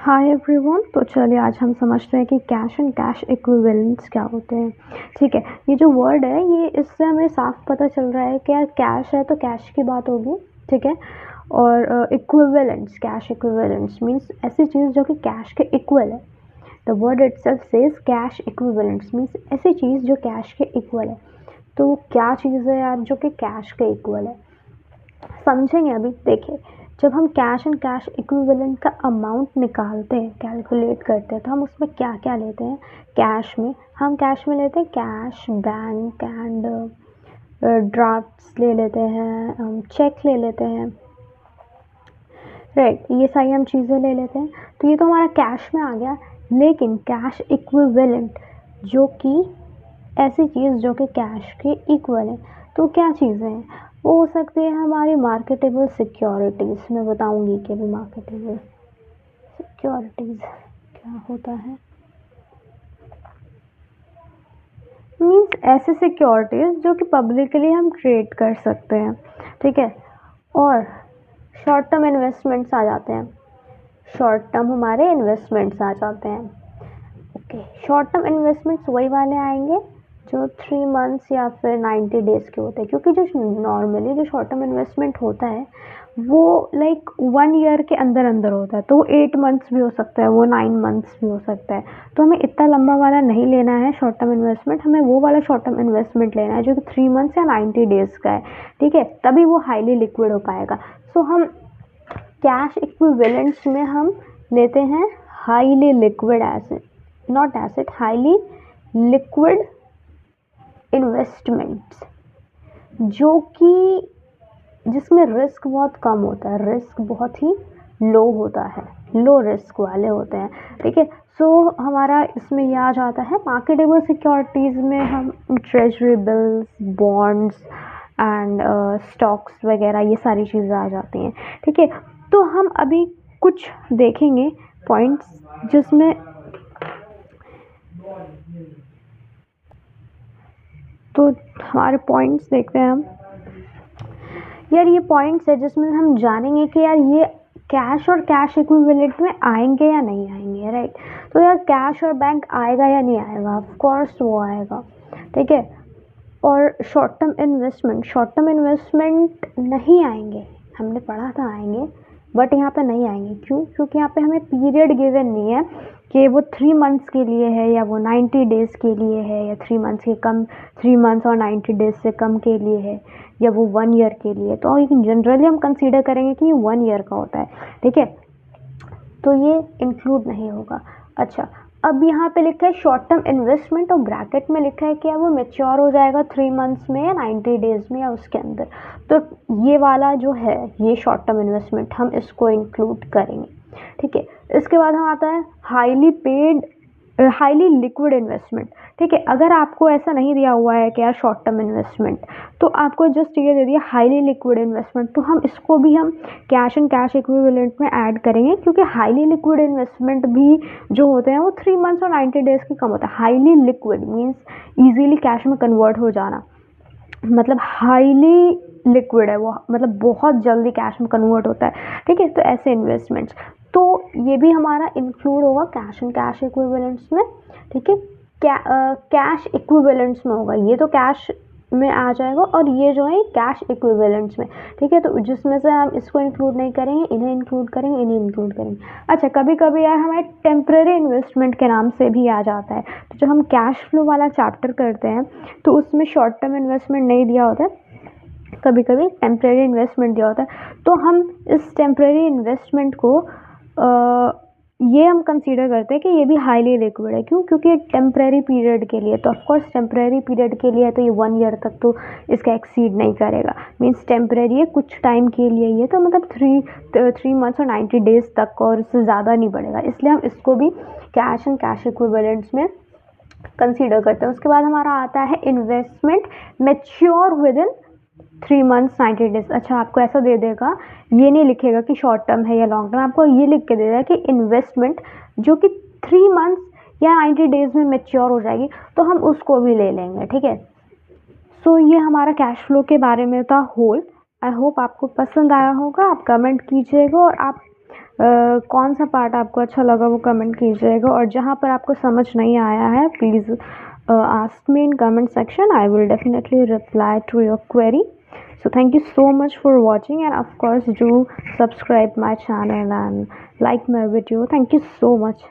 Hi everyone. तो चलिए आज हम समझते हैं कि कैश एंड कैश इक्विवेलेंट्स क्या होते हैं। ठीक है, ये जो वर्ड है ये इससे हमें साफ पता चल रहा है कि यार कैश है तो कैश की बात होगी। ठीक है, और इक्विवेलेंट्स, कैश इक्विवेलेंट्स मीन्स ऐसी चीज़ जो कि कैश के इक्वल है। The word itself says cash equivalents means ऐसी चीज़ जो कैश के इक्वल है। तो क्या चीज़ है यार जो कि कैश के इक्वल है, समझेंगे अभी। देखिए, जब हम कैश एंड कैश इक्विवेलेंट का अमाउंट निकालते हैं, कैलकुलेट करते हैं, तो हम उसमें क्या क्या लेते हैं। कैश में हम लेते हैं कैश, बैंक एंड ड्राफ्ट्स ले लेते हैं, हम चेक ले लेते हैं, राइट। ये सारी हम चीज़ें ले लेते हैं। तो ये तो हमारा कैश में आ गया। लेकिन कैश इक्विवेलेंट जो कि ऐसी चीज़ जो कि कैश के इक्वल है, तो क्या चीज़ें हैं वो हो सकती है हमारी मार्केटेबल सिक्योरिटीज़। मैं बताऊंगी कि अभी मार्केटेबल सिक्योरिटीज़ क्या होता है। मीन्स ऐसे सिक्योरिटीज़ जो कि पब्लिकली हम ट्रेड कर सकते हैं। ठीक है, और शॉर्ट टर्म इन्वेस्टमेंट्स आ जाते हैं। शॉर्ट टर्म हमारे इन्वेस्टमेंट्स आ जाते हैं। ओके, शॉर्ट टर्म इन्वेस्टमेंट्स वही वाले आएंगे जो 3 मंथ्स या फिर 90 डेज़ के होते हैं, क्योंकि जो नॉर्मली जो शॉर्ट टर्म इन्वेस्टमेंट होता है वो लाइक 1 ईयर के अंदर अंदर होता है। तो वो 8 मंथ्स भी हो सकता है, वो 9 मंथ्स भी हो सकता है। तो हमें इतना लंबा वाला नहीं लेना है शॉर्ट टर्म इन्वेस्टमेंट, हमें वो वाला शॉर्ट टर्म इन्वेस्टमेंट लेना है जो कि 3 मंथ्स या 90 डेज़ का है। ठीक है, तभी वो हाईली लिक्विड हो पाएगा। सो हम कैश इक्विवेलेंट्स में हम लेते हैं highly liquid asset, not asset, highly liquid investments, जो कि जिसमें रिस्क बहुत कम होता है, रिस्क बहुत ही लो होता है, लो रिस्क वाले होते हैं। ठीक है, सो हमारा इसमें यह आ जाता है मार्केटेबल सिक्योरिटीज़ में हम treasury bills, bonds and stocks वगैरह ये सारी चीज़ें आ जाती हैं। ठीक है, तो हम अभी कुछ देखेंगे पॉइंट्स जिसमें तो हमारे पॉइंट्स देखते हैं हम। यार ये पॉइंट्स है जिसमें हम जानेंगे कि यार ये कैश और कैश इक्विवेलेंट में आएंगे या नहीं आएंगे, राइट। तो यार कैश और बैंक आएगा या नहीं आएगा, ऑफ कोर्स वो आएगा। ठीक है, और शॉर्ट टर्म इन्वेस्टमेंट नहीं आएंगे, हमने पढ़ा था आएंगे, बट यहाँ पे नहीं आएंगे। क्यों? क्योंकि यहाँ पे हमें पीरियड गिवन नहीं है कि वो 3 मंथ्स के लिए है या वो 90 डेज़ के लिए है या 3 मंथ्स के कम, 3 मंथ्स और 90 डेज़ से कम के लिए है या वो 1 ईयर के लिए। तो जनरली हम कंसीडर करेंगे कि ये 1 ईयर का होता है। ठीक है, तो ये इंक्लूड नहीं होगा। अच्छा, अब यहाँ पे लिखा है शॉर्ट टर्म इन्वेस्टमेंट और ब्रैकेट में लिखा है कि वो मैच्योर हो जाएगा 3 मंथ्स में या 90 डेज़ में या उसके अंदर। तो ये वाला जो है ये शॉर्ट टर्म इन्वेस्टमेंट हम इसको इंक्लूड करेंगे। ठीक है, इसके बाद हम आता है हाईली लिक्विड इन्वेस्टमेंट। ठीक है, अगर आपको ऐसा नहीं दिया हुआ है कि यार शॉर्ट टर्म इन्वेस्टमेंट, तो आपको जस्ट ये दे दिया हाईली लिक्विड इन्वेस्टमेंट, तो हम इसको भी हम कैश एंड कैश इक्विवेलेंट में ऐड करेंगे, क्योंकि हाईली लिक्विड इन्वेस्टमेंट भी जो होते हैं वो 3 मंथ्स और 90 डेज़ के कम होता है। Highly liquid means easily cash में कन्वर्ट हो जाना, मतलब हाईली लिक्विड है वो, मतलब बहुत जल्दी कैश में कन्वर्ट होता है। ठीक है, तो ऐसे इन्वेस्टमेंट्स, तो ये भी हमारा इंक्लूड होगा कैश एंड कैश इक्विवेलेंट्स में। ठीक है, कैश इक्विवेलेंट्स में होगा, ये तो कैश में आ जाएगा और ये जो है कैश इक्विवेलेंट्स में। ठीक है, तो जिसमें से हम इसको इंक्लूड नहीं करेंगे, इन्हें इंक्लूड करेंगे, इन्हें इंक्लूड करेंगे। अच्छा, कभी कभी यार हमें टेम्परेरी इन्वेस्टमेंट के नाम से भी आ जाता है। तो जब हम कैश फ्लो वाला चैप्टर करते हैं तो उसमें शॉर्ट टर्म इन्वेस्टमेंट नहीं दिया होता है, कभी कभी टेम्परेरी इन्वेस्टमेंट दिया होता है। तो हम इस टेम्परेरी इन्वेस्टमेंट को ये हम कंसीडर करते हैं कि ये भी हाईली लिक्विड है। क्यों? क्योंकि ये टेम्परेरी पीरियड के लिए, तो ऑफकोर्स टेम्परेरी पीरियड के लिए है तो ये 1 ईयर तक तो इसका एक्सीड नहीं करेगा। मीन्स टेम्परेरी है, कुछ टाइम के लिए ये, तो मतलब 3 मंथ्स और 90 डेज़ तक, और उससे ज़्यादा नहीं बढ़ेगा। इसलिए हम इसको भी कैश एंड कैश इक्विवेलेंट्स में कंसीडर करते हैं। उसके बाद हमारा आता है investment mature with in 3 months 90 days. अच्छा, आपको ऐसा दे देगा, ये नहीं लिखेगा कि शॉर्ट टर्म है या लॉन्ग टर्म, आपको ये लिख के दे देगा कि इन्वेस्टमेंट जो कि 3 मंथ्स या 90 डेज में मैच्योर हो जाएगी, तो हम उसको भी ले लेंगे। ठीक है, सो ये हमारा कैश फ्लो के बारे में था होल। आई होप आपको पसंद आया होगा। आप कमेंट कीजिएगा और आप कौन सा पार्ट आपको अच्छा लगा वो कमेंट कीजिएगा, और जहाँ पर आपको समझ नहीं आया है please ask me in comment section. I will definitely reply to your query. So thank you so much for watching, and of course do subscribe my channel and like my video. Thank you so much.